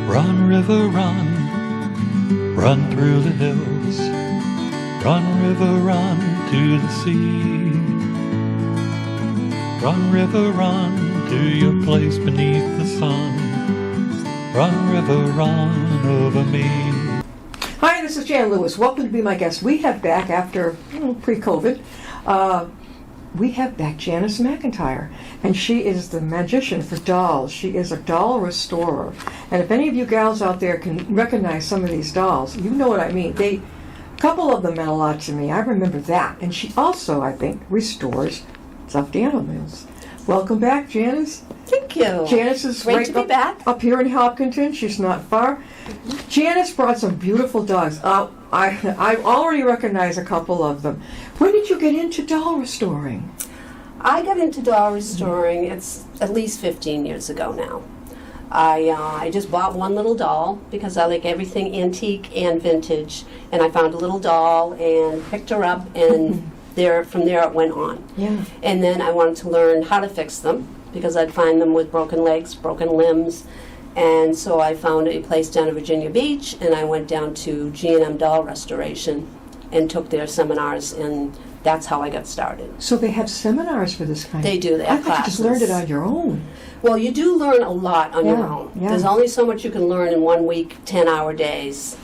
Run, river, run, run through the hills. Run, river, run to the sea. Run, river, run to your place beneath the sun. Run, river, run over me. Hi, this is Jan Lewis. Welcome to be my guest. We have back after pre-COVID. We have back Janice McIntyre, and she is the magician for dolls. She is a doll restorer. And if any of you gals out there can recognize some of these dolls, you know what I mean. A couple of them meant a lot to me. I remember that. And she also, I think, restores stuffed animals. Welcome back, Janice. Thank you. Janice is Great right to be back. up here in Hopkinton. She's not far. Janice brought some beautiful dogs. I already recognize a couple of them. When did you get into doll restoring? I got into doll restoring, it's at least 15 years ago now. I just bought one little doll because I like everything antique and vintage, and I found a little doll and picked her up, and from there it went on. Yeah. And then I wanted to learn how to fix them because I'd find them with broken legs, broken limbs. And so I found a place down at Virginia Beach, and I went down to G&M Doll Restoration and took their seminars, and that's how I got started. So they have seminars for this kind They of... do, they have I thought you just classes. learned it on your own. Well, you do learn a lot on your own. Yeah. There's only so much you can learn in 1 week, 10-hour days,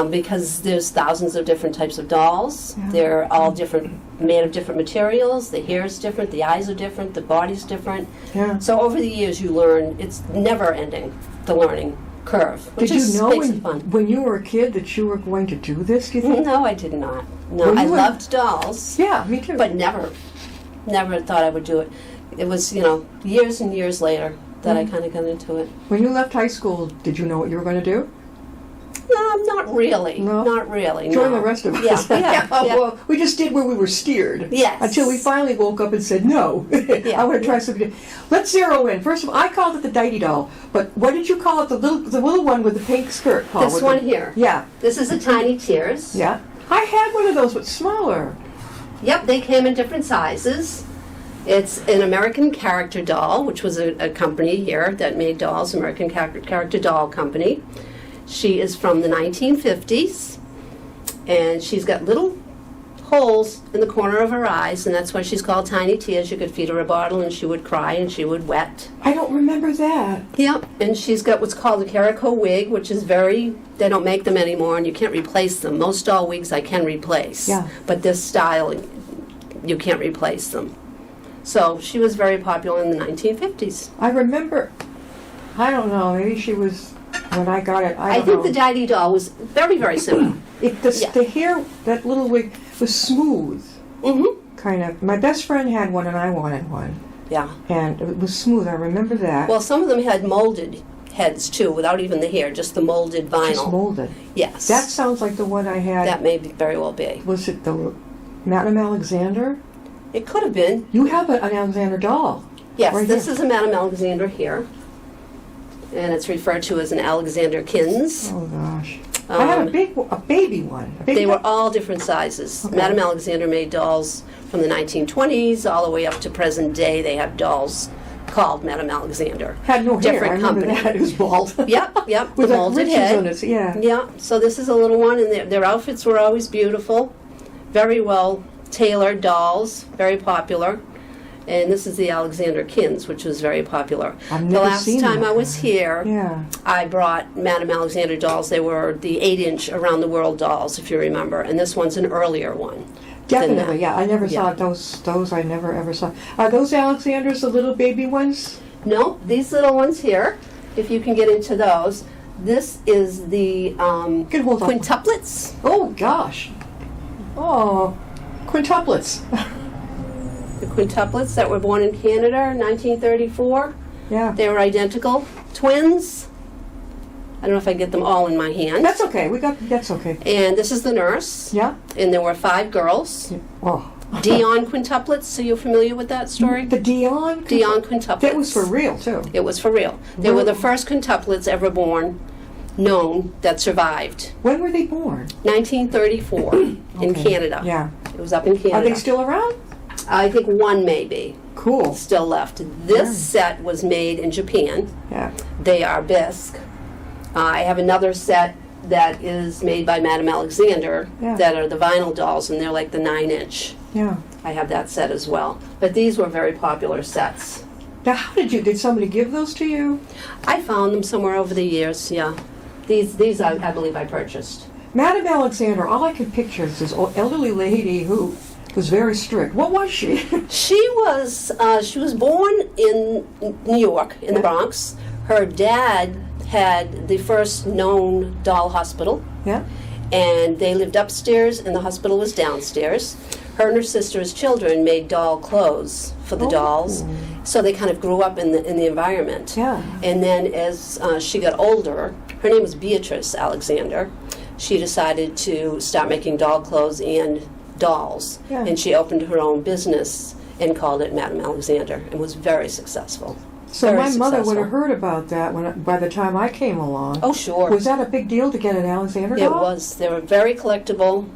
because there's thousands of different types of dolls. Yeah. They're all different, made of different materials. The hair's different, the eyes are different, the body's different. Yeah. So over the years you learn, it's never ending, the learning curve, which Did you know makes it fun. when you were a kid that you were going to do this, do you think? No, I did not. No, Well, I you were- loved dolls, Yeah, me too. but never thought I would do it. It was, years and years later that I kind of got into it. When you left high school, did you know what you were going to do? No, not really. No? Not really. Join no. the rest of us. Yeah, yeah, yeah. Well, we just did where we were steered. Yes. Until we finally woke up and said, no, I want to try something. Let's zero in. First of all, I called it the Dighty doll, but what did you call it? The little one with the pink skirt, Paul? This with one the- here. Yeah. This is a Tiny Tears. Yeah. I had one of those, but smaller. Yep, they came in different sizes. It's an American Character Doll, which was a company here that made dolls, American Character Doll Company. She is from the 1950s, and she's got little holes in the corner of her eyes, and that's why she's called Tiny Tears. You could feed her a bottle, and she would cry, and she would wet. I don't remember that. Yep, and she's got what's called a caraco wig, which is they don't make them anymore, and you can't replace them. Most doll wigs I can replace, Yeah. but this style, you can't replace them. So she was very popular in the 1950s. I remember, I don't know, maybe she was, when I got it, I I don't think know. the Dighty doll was very, very similar. The hair, that little wig, was smooth, Mm-hmm. kind of. My best friend had one, and I wanted one. Yeah. And it was smooth, I remember that. Well, some of them had molded heads, too, without even the hair, just the molded vinyl. Just molded. Yes. That sounds like the one I had. That may very well be. Was it the Madame Alexander? It could have been. You have an Alexander doll. Yes, right this here. is a Madame Alexander here. And it's referred to as an Alexander Kins. Oh gosh. I had a baby one. They were all different sizes. Okay. Madame Alexander made dolls from the 1920s all the way up to present day. They have dolls called Madame Alexander. Had no hair. Different I remember company. that. It was bald. Yep. With the the molded ridges head. on it. Yeah. Yeah. So this is a little one, and their outfits were always beautiful, very well tailored dolls, very popular. And this is the Alexander Kins, which was very popular. I've The never last seen time that. I was here, Yeah. I brought Madame Alexander dolls. They were the 8-inch around the world dolls, if you remember. And this one's an earlier one. than Definitely. that. Yeah. I never Yeah. saw those. I never ever saw. Are those Alexanders the little baby ones? No, these little ones here, if you can get into those, this is the Can hold on. quintuplets. Oh gosh. Oh, quintuplets. The quintuplets that were born in Canada in 1934. Yeah. They were identical twins. I don't know if I get them all in my hand. That's okay. That's okay. And this is the nurse. Yeah. And there were 5 girls. Oh. Dion quintuplets. Are you familiar with that story? The Dion. Dion quintuplets. That was for real too. It was for real. They were the first quintuplets ever born, known, that survived. When were they born? 1934 in Okay. Canada. Yeah. It was up in Canada. Are they still around? I think one may be Cool. still left. This set was made in Japan. Yeah. They are bisque. I have another set that is made by Madame Alexander that are the vinyl dolls, and they're like the 9-inch. Yeah. I have that set as well. But these were very popular sets. Now, how did somebody give those to you? I found them somewhere over the years, yeah. These I believe I purchased. Madame Alexander, all I can picture is this elderly lady who was very strict. What was she? She was born in New York, in the Bronx. Her dad had the first known doll hospital. Yeah. And they lived upstairs and the hospital was downstairs. Her and her sister's children made doll clothes for the dolls. So they kind of grew up in the environment. Yeah. And then as she got older, her name was Beatrice Alexander, she decided to start making doll clothes and dolls. Yeah. And she opened her own business and called it Madame Alexander and was very successful. So Very my mother would successful. have heard about that by the time I came along. Oh, sure. Was that a big deal to get an Alexander doll? It was. They were very collectible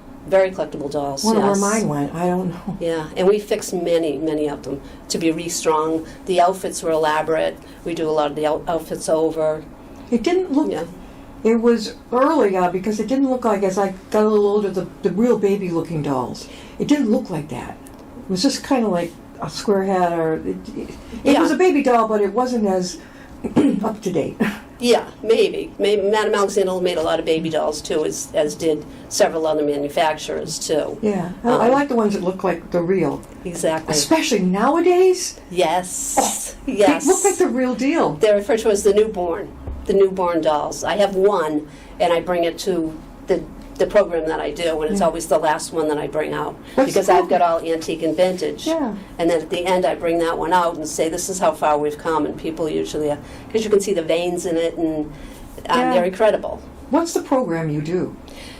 dolls. Wonder where yes. mine went. I don't know. Yeah, and we fixed many of them to be restrung. The outfits were elaborate. We do a lot of the outfits over. It didn't look. Yeah. It was early because it didn't look like, as I got a little older, the real baby-looking dolls. It didn't look like that. It was just kind of like a square head, or it was a baby doll, but it wasn't as up to date. Yeah, maybe. Madame Alexander made a lot of baby dolls too, as did several other manufacturers too. Yeah, I like the ones that look like the real. Exactly. Especially nowadays. Yes. They Yes. look like the real deal. They're referred to as the newborn dolls. I have one, and I bring it to the program that I do, and it's always the last one that I bring out. What's Because the I've got all antique and vintage. Yeah. And then at the end I bring that one out and say, this is how far we've come, and people usually, because you can see the veins in it, and they're incredible. What's the program you do?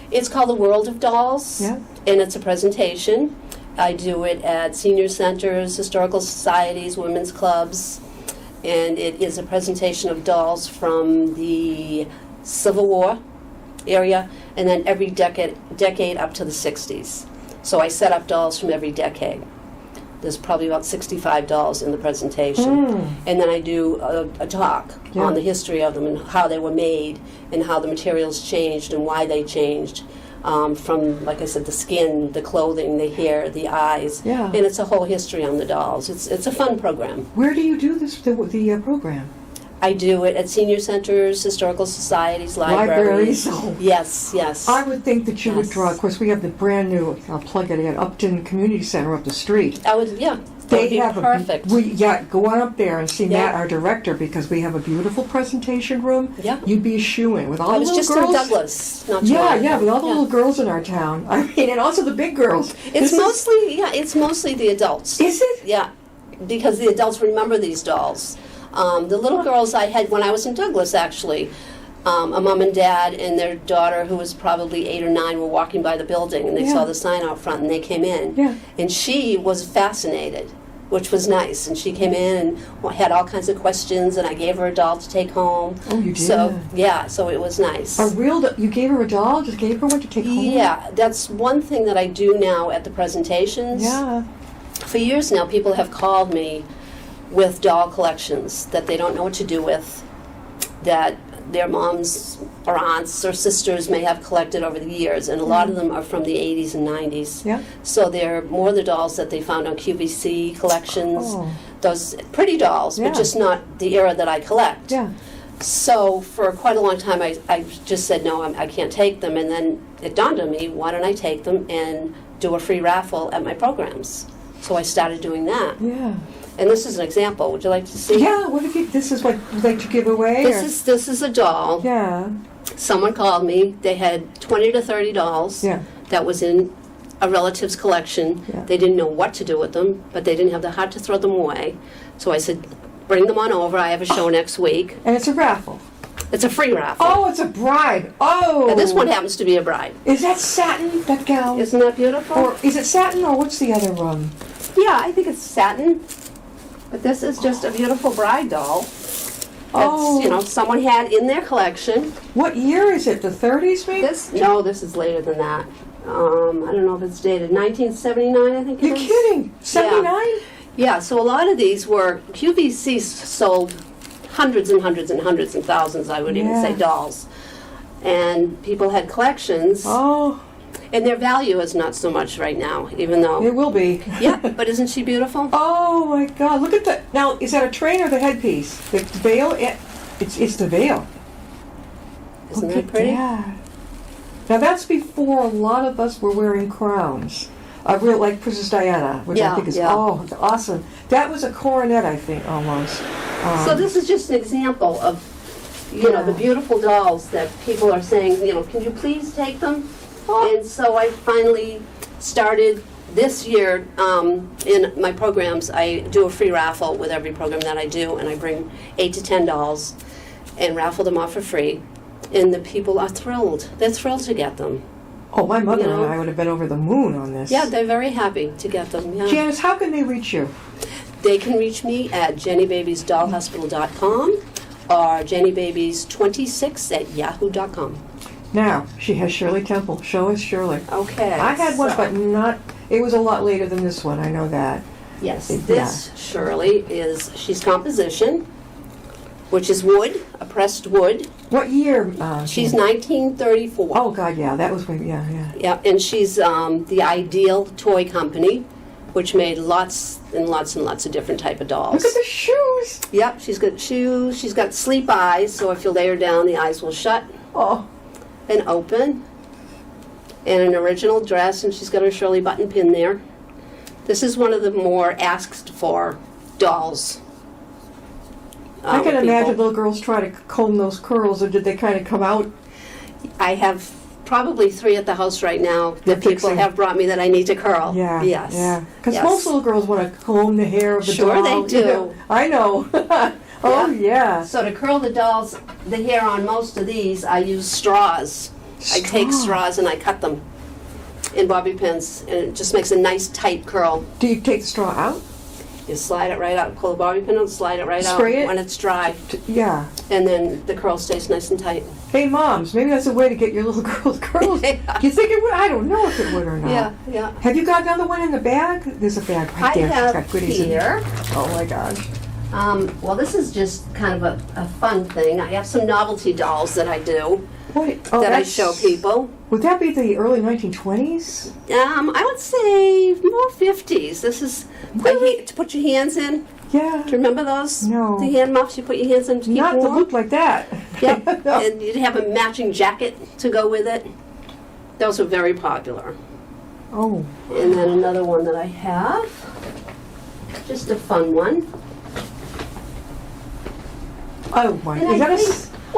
It's called The World of Dolls, Yeah. and it's a presentation. I do it at senior centers, historical societies, women's clubs, and it is a presentation of dolls from the Civil War area, and then every decade up to the 60s. So I set up dolls from every decade. There's probably about 65 dolls in the presentation. And then I do a talk on the history of them and how they were made and how the materials changed and why they changed. From, like I said, the skin, the clothing, the hair, the eyes. Yeah. And it's a whole history on the dolls. It's a fun program. Where do you do the program? I do it at senior centers, historical societies, libraries. Oh. Yes. I would think that you would Yes. draw. Of course, we have the brand new. I'll plug it in. Upton Community Center up the street. That would be perfect. Go on up there and see Yeah. Matt, our director, because we have a beautiful presentation room. Yeah. You'd be a shoo-in with all I the was little just girls. in Douglas, not too long ago. With all the little girls in our town. I mean, and also the big girls. It's mostly the adults. Is it? Yeah, because the adults remember these dolls. The little girls I had when I was in Douglas, actually, a mom and dad and their daughter, who was probably 8 or 9, were walking by the building, and they saw the sign out front, and they came in. Yeah. And she was fascinated, which was nice. And she came in and had all kinds of questions, and I gave her a doll to take home. Oh, you did? So it was nice. You gave her a doll? Just gave her one to take home? Yeah, that's one thing that I do now at the presentations. Yeah. For years now, people have called me with doll collections that they don't know what to do with, that their moms or aunts or sisters may have collected over the years, and a lot of them are from the 80s and 90s. Yeah. So they're more the dolls that they found on QVC collections, those pretty dolls, Yeah. but just not the era that I collect. Yeah. So for quite a long time, I just said, no, I can't take them, and then it dawned on me, why don't I take them and do a free raffle at my programs? So I started doing that. Yeah. And this is an example. Would you like to see? Yeah, what if this is what you'd like to give away? This is a doll. Yeah. Someone called me. They had 20 to 30 dolls Yeah. that was in a relative's collection. Yeah. They didn't know what to do with them, but they didn't have the heart to throw them away. So I said, bring them on over. I have a show next week. And it's a raffle. It's a free raffle. Oh, it's a bride. Oh. And this one happens to be a bride. Is that satin, that gown? Isn't that beautiful? Or is it satin, or what's the other one? Yeah, I think it's satin. But this is just a beautiful bride doll. That's, someone had in their collection. What year is it? The 30s, maybe? This is later than that. I don't know if it's dated 1979, I think it You're is. kidding? 79? Yeah, so a lot of these were, QVC sold hundreds and hundreds and hundreds and thousands, I would even say, Yeah. dolls. And people had collections, Oh, and their value is not so much right now, even though... it will be. Yeah, but isn't she beautiful? Oh my God! Look at the. Now, is that a train or the headpiece? The veil. It's the veil. Isn't Look that at pretty? that. Now that's before a lot of us were wearing crowns. Real like Princess Diana, which I Yeah, think is yeah. awesome. That was a coronet, I think, almost. So this is just an example of, the beautiful dolls that people are saying, can you please take them? Oh. And so I finally started this year in my programs. I do a free raffle with every program that I do, and I bring 8 to 10 dolls and raffle them off for free. And the people are thrilled. They're thrilled to get them. Oh, my mother You know? and I would have been over the moon on this. Yeah, they're very happy to get them. Yeah. Janice, how can they reach you? They can reach me at jennybabiesdollhospital.com or jennybabies26@yahoo.com. Now, she has Shirley Temple. Show us Shirley. Okay. I had one, so- but not. It was a lot later than this one. I know that. Yes, Yeah. this Shirley she's composition, which is wood, a pressed wood. What year? She's Janice? 1934. Oh God, yeah, that was when. Yeah. Yeah, and she's the Ideal Toy Company, which made lots and lots and lots of different type of dolls. Look at the shoes. Yep, she's got shoes. She's got sleep eyes, so if you lay her down, the eyes will shut Oh, and open. And an original dress, and she's got her Shirley button pin there. This is one of the more asked for dolls. I can with imagine people. little girls try to comb those curls, or did they kind of come out? I have probably 3 at the house right now You're that people fixing. have brought me that I need to curl. Yeah. Yes. Yeah. Because Yes. most little girls want to comb the hair of the Sure doll. they do. I know. Oh yeah. So to curl the dolls, the hair on most of these, I use straws. I take Straw. straws and I cut them in bobby pins, and it just makes a nice tight curl. Do you take the straw out? You slide it right out, pull the bobby pin out, slide it right Spray out it? when it's dry, Yeah. and then the curl stays nice and tight. Hey moms, maybe that's a way to get your little girls curls. Yeah. You think it would? I don't know if it would or not. Yeah. Have you got another one in the bag? There's a bag right I there. She's got have goodies in there. here. Oh my gosh. Well, this is just kind of a fun thing. I have some novelty dolls that I do What? Oh, that I that's- show people. Would that be the early 1920s? I would say more 50s. This is to put your hands in. Yeah. Do you remember those? No. The hand muffs you put your hands in to keep Not to warm? look like that. Yep. No. And you'd have a matching jacket to go with it. Those were very popular. Oh. And then another one that I have, just a fun one. Oh my. And Is that a?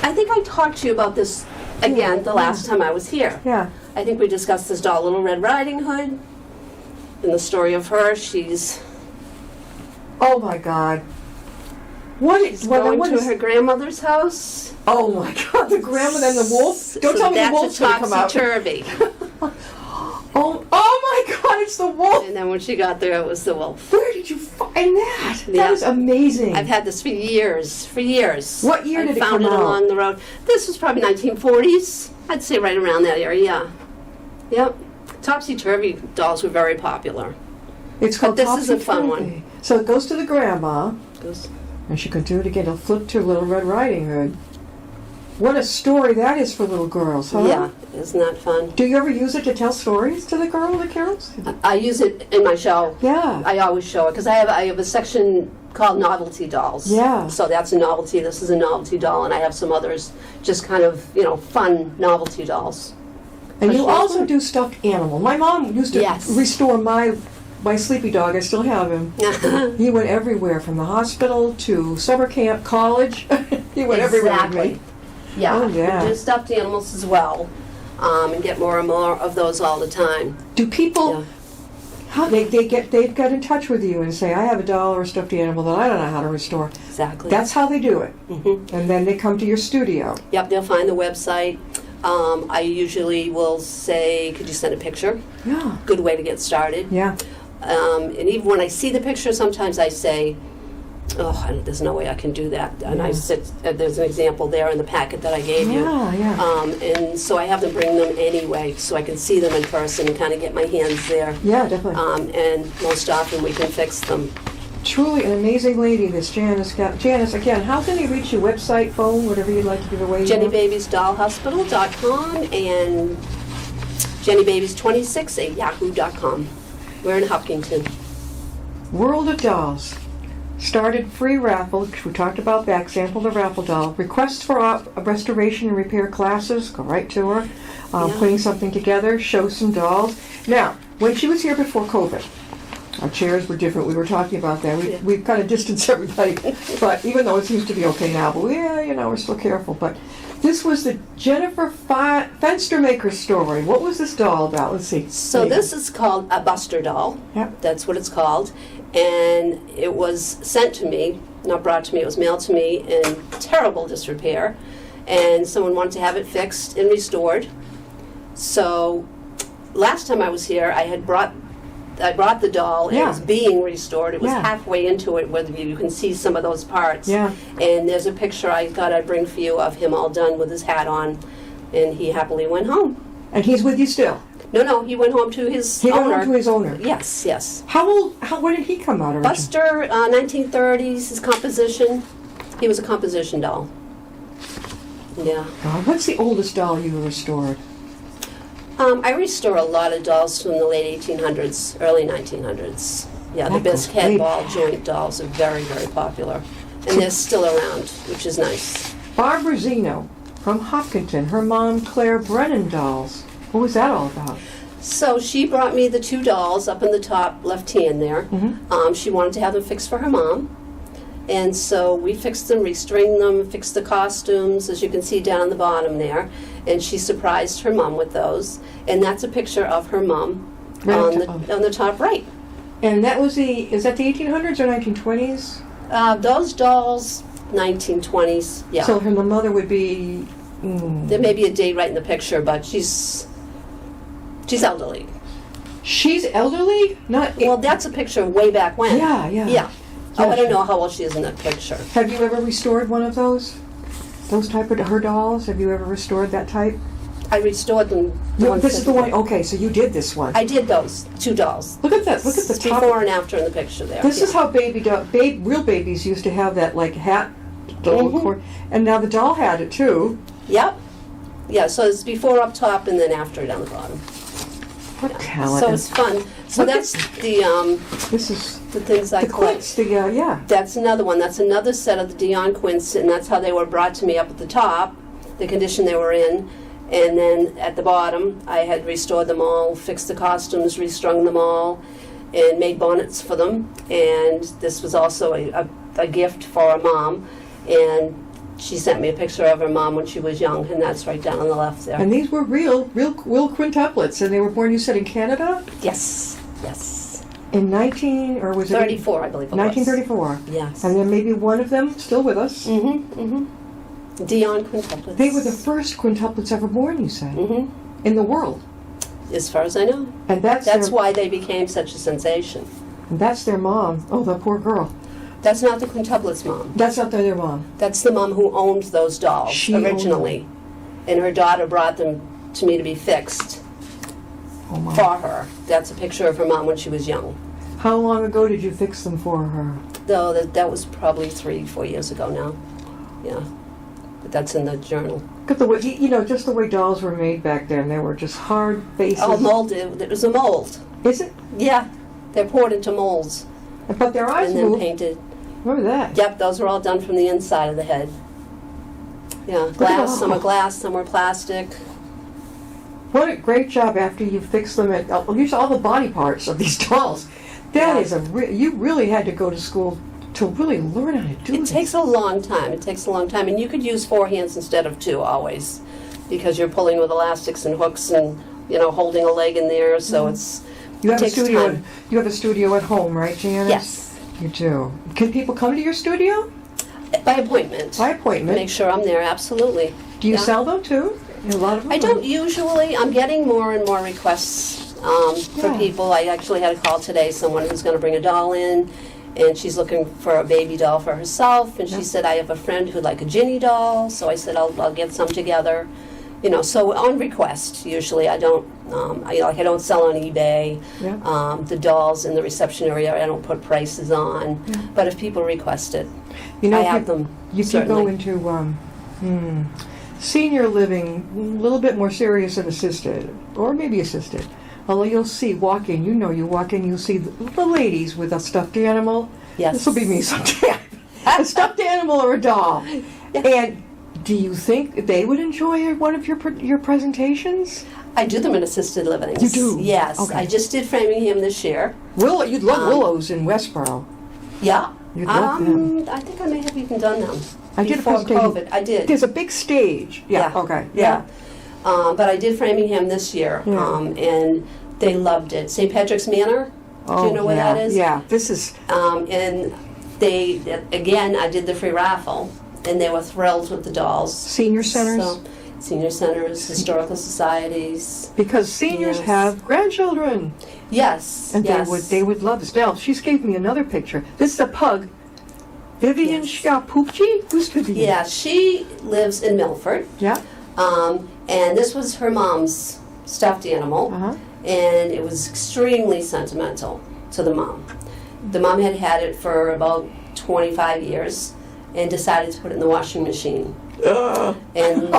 I think I talked to you about this again the last time I was here. Yeah. I think we discussed this doll, Little Red Riding Hood, and the story of her. She's Oh my God. What is? going what to is? her grandmother's house. Oh my God! The grandmother and the wolf. Don't tell me the wolf's that's gonna come out. topsy-turvy. Oh my God! It's the wolf. And then when she got there, it was the wolf. Where did you find that? Yeah. That is amazing. I've had this for years, What year did it found come it out? along the road. This was probably 1940s. I'd say right around that area, yeah. Yep. Topsy-turvy dolls were very popular. It's called But this is a fun Topsy-Turvy. one. So it goes to the grandma, Goes- and she can do it again. It'll flip to Little Red Riding Hood. What a story that is for little girls, huh? Yeah, isn't that fun? Do you ever use it to tell stories to the carols? I use it in my show. Yeah. I always show it because I have a section called novelty dolls. Yeah. So that's a novelty. This is a novelty doll, and I have some others, just kind of fun novelty dolls. And you Sure. also do stuffed animal. My mom used to Yes. restore my sleepy dog. I still have him. He went everywhere, from the hospital to summer camp, college. He went everywhere with me. Yeah. Oh, yeah. We do stuffed animals as well, and get more and more of those all the time. Do people? Yeah. How they've got in touch with you and say, I have a doll or a stuffed animal that I don't know how to restore. Exactly. That's how they do it. Mhm. And then they come to your studio. Yep, they'll find the website. I usually will say, could you send a picture? Yeah. Good way to get started. Yeah. And even when I see the picture, sometimes I say, there's no way I can do that. And I said, there's an example there in the packet that I gave you. Yeah. And so I have them bring them anyway, so I can see them in person and kind of get my hands there. Yeah, definitely. And most often we can fix them. Truly an amazing lady, this Janice. Janice, again, how can they reach you? Website, phone, whatever you'd like to give away? JennyBabiesDollHospital.com and JennyBabies26@yahoo.com. We're in Hopkinton. World of Dolls. Started free raffle, which we talked about back, sample the raffle doll. Requests for restoration and repair classes, go right to her. Putting something together, show some dolls. Now, when she was here before COVID, our chairs were different. We were talking about that. We kind of distanced everybody, but even though it seems to be okay now, but we're still careful. But this was the Jennifer Fenstermaker story. What was this doll about? Let's see. So this is called a Buster doll. Yep. That's what it's called. And it was sent to me, not brought to me, it was mailed to me in terrible disrepair. And someone wanted to have it fixed and restored. So last time I was here, I brought the doll, and it was being restored. It was halfway into it, where you can see some of those parts. Yeah. And there's a picture I thought I'd bring for you of him all done with his hat on, and he happily went home. And he's with you still? No, he went home to his owner. He went home to his owner? Yes. When did he come out originally? Buster, 1930s, his composition. He was a composition doll. Yeah. What's the oldest doll you restored? I restore a lot of dolls from the late 1800s, early 1900s. Yeah, the Biscuit ball joint dolls are very, very popular. And they're still around, which is nice. Barbara Zeno from Hopkinton, her mom Claire Brennan dolls. What was that all about? So she brought me the two dolls up in the top left hand there. Mm-hmm. She wanted to have them fixed for her mom. And so we fixed them, restringed them, fixed the costumes, as you can see down the bottom there. And she surprised her mom with those. And that's a picture of her mom on the top right. And that was is that the 1800s or 1920s? Those dolls, 1920s, yeah. So her mother would be... There may be a date right in the picture, but she's elderly. She's elderly? Well, that's a picture way back when. Yeah. Oh, I don't know how old she is in that picture. Have you ever restored one of those? Those type of her dolls? Have you ever restored that type? I restored them. This is the one. Okay, so you did this one. I did those two dolls. Look at that. Look at the top. Before and after in the picture there. This is how real babies used to have that like hat, and now the doll had it too. Yep. Yeah. So it's before up top and then after down the bottom. What talent! So it's fun. So that's This is the things I collect. Quints. That's another one. That's another set of the Dion Quints, and that's how they were brought to me up at the top, the condition they were in. And then at the bottom, I had restored them all, fixed the costumes, restrung them all, and made bonnets for them. And this was also a gift for a mom. And she sent me a picture of her mom when she was young, and that's right down on the left there. And these were real quintuplets, and they were born, you said, in Canada? Yes. In 1934, I believe it 1934. was. Yes. And then maybe one of them still with us. Dion quintuplets. They were the first quintuplets ever born, you said, in the world. As far as I know. And that's why they became such a sensation. And that's their mom. Oh, the poor girl. That's not the quintuplets' mom. That's not their mom. That's the mom who owned those dolls originally. And her daughter brought them to me to be fixed for her. That's a picture of her mom when she was young. How long ago did you fix them for her? Though that was probably 3-4 years ago now. Yeah. But that's in the journal. Look at the way, just the way dolls were made back then. They were just hard faces. Oh, molded. It was a mold. Is it? Yeah. They're poured into molds. But their eyes and then moved. Painted. Remember that? Yep, those were all done from the inside of the head. Yeah, glass. Some are glass, some are plastic. What a great job after you fix them. Use all the body parts of these dolls. That is you really had to go to school to really learn how to do this. It takes a long time. And you could use 4 hands instead of 2 always, because you're pulling with elastics and hooks and holding a leg in there. So You have a studio. You have a studio at home, right, Janice? Yes. You do. Can people come to your studio? By appointment. By appointment. Make sure I'm there. Absolutely. Do you sell them too? A lot of them. I don't usually. I'm getting more and more requests for people. I actually had a call today. Someone who's going to bring a doll in, and she's looking for a baby doll for herself. And she said, "I have a friend who'd like a Ginny doll." So I said, "I'll get some together." So on request, usually I don't, I don't sell on eBay. Yeah. The dolls in the reception area, I don't put prices on. Yeah. But if people request it, You know, I have them. If you go certainly. into senior living, a little bit more serious and assisted, or maybe assisted. Although you'll see, walk in, you walk in, you'll see the ladies with a stuffed animal. Yes. This will be me someday. A stuffed animal or a doll. Yeah. And do you think they would enjoy one of your presentations? I do them in assisted living. You do? Yes. Okay. I just did Framingham this year. You'd love Willows in Westboro. Yeah. You'd love them. I think I may have even done them. I did a before presentation. COVID. I did. There's a big stage. Yeah. Okay. Yeah. But I did Framingham this year, Yeah. And they loved it. St. Patrick's Manor. Do you know where that is? Yeah. This is. And they, again, I did the free raffle, and they were thrilled with the dolls. Senior centers? So, senior centers, historical societies. Because seniors Yes. have grandchildren, Yes. and yes. they would love this. Now, she's gave me another picture. This is a pug, Vivian Yes. Scapucci. Who's Vivian? Yeah, she lives in Milford, Yeah. and this was her mom's stuffed animal, Uh-huh. and it was extremely sentimental to the mom. The mom had had it for about 25 years and decided to put it in the washing machine. And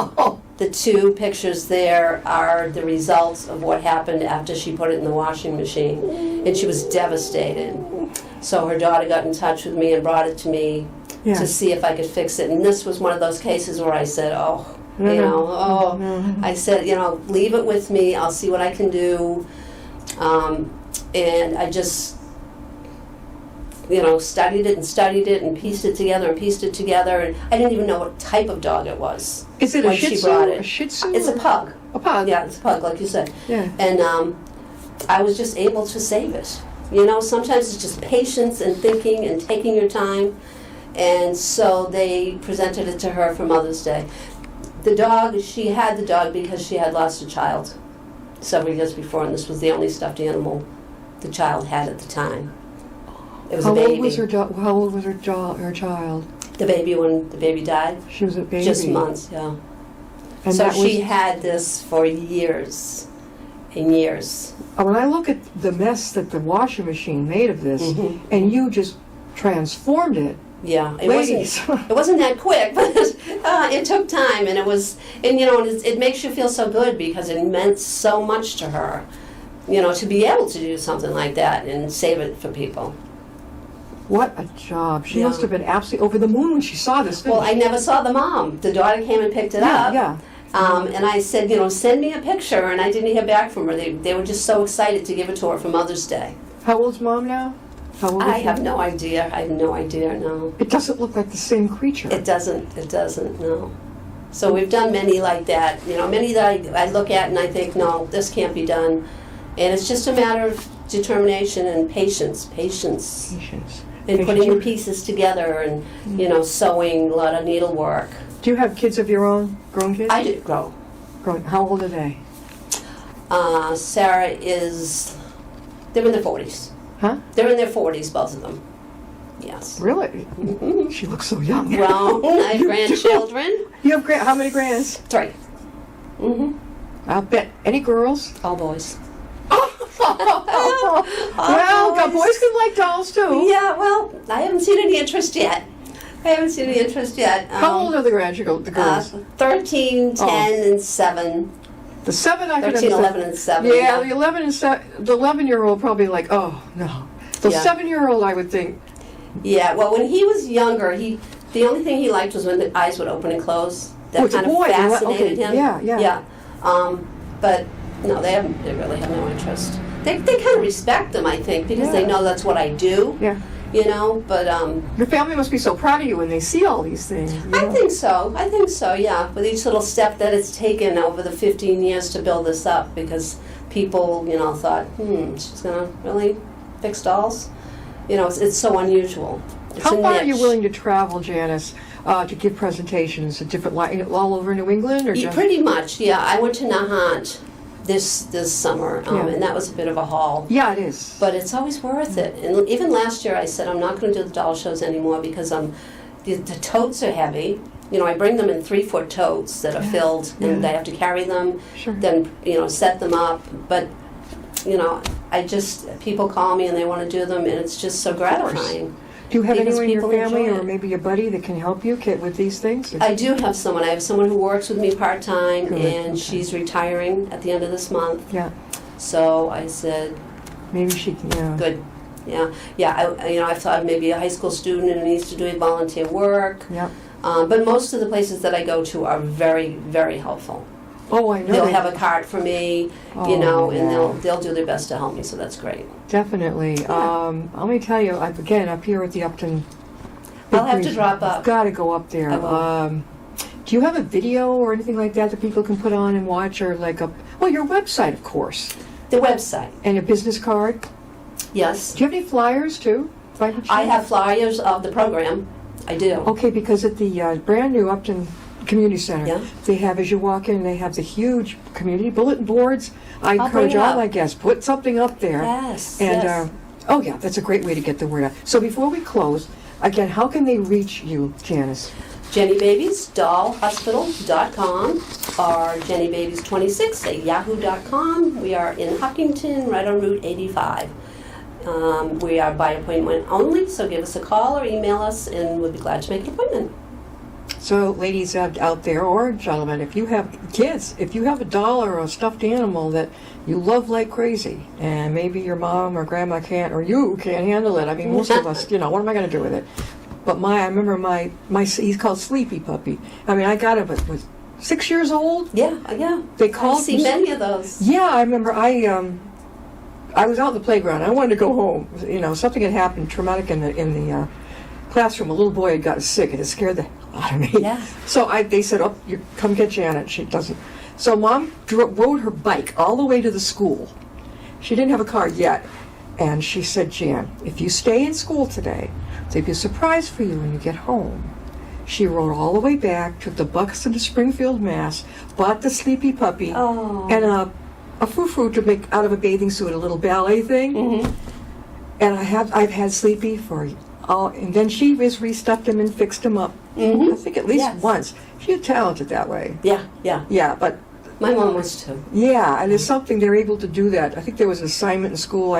the two pictures there are the results of what happened after she put it in the washing machine. And she was devastated. So her daughter got in touch with me and brought it to me Yeah. to see if I could fix it. And this was one of those cases where I said, I said, leave it with me. I'll see what I can do. And I just, studied it and pieced it together. And I didn't even know what type of dog it was. Is it a when Shih she Tzu? brought it. A Shih Tzu? It's a pug. A pug. Yeah, it's a pug, like you said. Yeah. And I was just able to save it. Sometimes it's just patience and thinking and taking your time. And so they presented it to her for Mother's Day. The dog, she had the dog because she had lost a child several years before, and this was the only stuffed animal the child had at the time. It was a baby. How old was her child? The baby when the baby died? She was a baby. Just months, yeah. And So that she was, had this for years and years. when I look at the mess that the washing machine made of this, Mhm. and you just transformed it. Yeah, it Ladies. wasn't that quick, but it took time, and it makes you feel so good because it meant so much to her, to be able to do something like that and save it for people. What a job. She Yeah. must have been absolutely over the moon when she saw this. Well, I never saw the mom. The daughter came and picked it up. Yeah. And I said, send me a picture, and I didn't hear back from her. They were just so excited to give it to her for Mother's Day. How old's Mom now? How old is I she? have no idea. I have no idea, no. It doesn't look like the same creature. It doesn't, no. So we've done many like that, many that I look at and I think, no, this can't be done. And it's just a matter of determination and patience. Patience. And putting the pieces together and, sewing, a lot of needlework. Do you have kids of your own? Grown kids? I do grow. Grown. How old are they? Sarah they're in their 40s. Huh? They're in their 40s, both of them. Yes. Really? Mhm. She looks so young. Grown. I have You do? grandchildren. You have how many grands? 3. Mm-hmm. I'll bet. Any girls? All boys. Well, boys can like dolls too. Yeah, well, I haven't seen any interest yet. How old are the grandchildren? The girls? 13, 10, and 7. The 7 I can 13, understand. 11, and 7. Yeah, the 11-year-old probably like, oh no. The Yeah. 7-year-old I would think. Yeah, well, when he was younger, the only thing he liked was when the eyes would open and close. That it's a kind of boy. fascinated Okay, him. yeah. But no, they really have no interest. They kind of respect them, I think, because they Yeah. know that's what I do. Yeah. But Your family must be so proud of you when they see all these things. I think so, yeah. With each little step that it's taken over the 15 years to build this up, because people, thought, she's going to really fix dolls? It's so unusual. It's How a far are you niche. willing to travel, Janice, to give presentations at different, all over New England? Or just? Pretty much, yeah. I went to Nahant this summer, Yeah. and that was a bit of a haul. Yeah, it is. But it's always worth it. And even last year I said I'm not going to do the doll shows anymore because the totes are heavy I bring them in 3-foot totes that are filled, and I have to carry them, Sure. then, set them up. But, people call me and they want to do them, and it's just so gratifying. Do you have Because anyone in your people family enjoy or it. maybe your buddy that can help you with these things? I do have someone. I have someone who works with me part-time, Good, and okay. she's retiring at the end of this month. Yeah, So I said, maybe she can, yeah. good. Yeah. I thought maybe a high school student who needs to do volunteer work. Yeah. But most of the places that I go to are very, very helpful. Oh, I know. They'll they- have a cart for me, Oh, and yeah. they'll do their best to help me. So that's great. Definitely. Let me tell you, again, up here at the Upton. I'll have to drop up. You've got to go up there. I will. Do you have a video or anything like that people can put on and watch, or your website, of course, The website, and a business card? yes. Do you have any flyers too? by any I chance? have flyers of the program. I do. Okay, because at the brand new Upton Community Center, Yeah. they have, as you walk in, they have the huge community bulletin boards. I I'll encourage bring it all up. my guests, put something up there. Yes. And, yes. oh yeah, that's a great way to get the word out. So before we close, again, how can they reach you, Janice? JennyBabiesDollHospital.com or JennyBabies26@yahoo.com. We are in Huckington, right on Route 85. We are by appointment only, so give us a call or email us, and we'll be glad to make an appointment. So ladies out there, or gentlemen, if you have kids, if you have a doll or a stuffed animal that you love like crazy, and maybe your mom or grandma can't, or you can't handle it. I mean, most of us, what am I going to do with it? But I remember my he's called Sleepy Puppy. I mean, I got him was 6 years old. Yeah. They I called see many of those. Yeah, I remember I was out in the playground. I wanted to go home. Something had happened traumatic in the classroom. A little boy had gotten sick, and it scared the hell out of me. Yeah. So they said, "Oh, you come get Janet." She doesn't. So Mom rode her bike all the way to the school. She didn't have a car yet, and she said, "Jan, if you stay in school today, there'll be a surprise for you when you get home." She rode all the way back, took the bus into Springfield, Mass, bought the Sleepy Puppy, Oh. and a frou-frou to make out of a bathing suit, a little ballet thing. Mm-hmm. And I've had Sleepy and then she just restuffed him and fixed him up. Mm-hmm. I think at least Yes. once. She's talented that way. Yeah. Yeah, but My mom was too. yeah, and there's something they're able to do that. I think there was an assignment in school.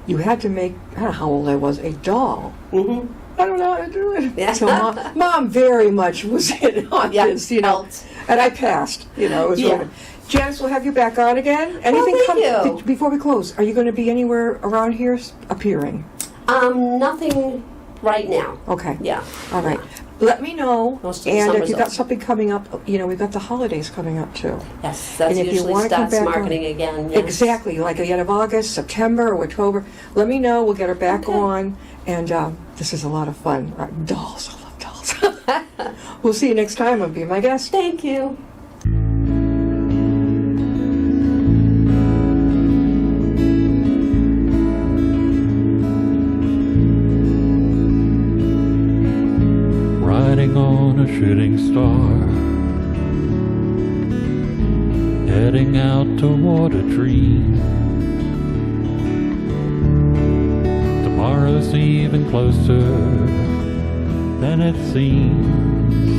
You had to make, I don't know how old I was, a doll. Mm-hmm. I don't know how to do it. Yeah. So Mom very much was in on Yeah, this, helped. and I passed. It was Yeah. really. Janice, we'll have you back on again. Anything thank you. Before we close, are you going to be anywhere around here appearing? Nothing right now. Okay. Yeah. All right. Let me know. Most of the And if summer's you've got over. something coming up, we've got the holidays coming up too. Yes, that's And if you usually wanna come starts back on- marketing again. Yes. Exactly, like at the end of August, September, or October. Let me know. We'll get her back Okay. on. And this is a lot of fun. Dolls. I love dolls. We'll see you next time. I'll be my guest. Thank you. Riding on a shooting star, heading out toward a dream. Tomorrow's even closer than it seems.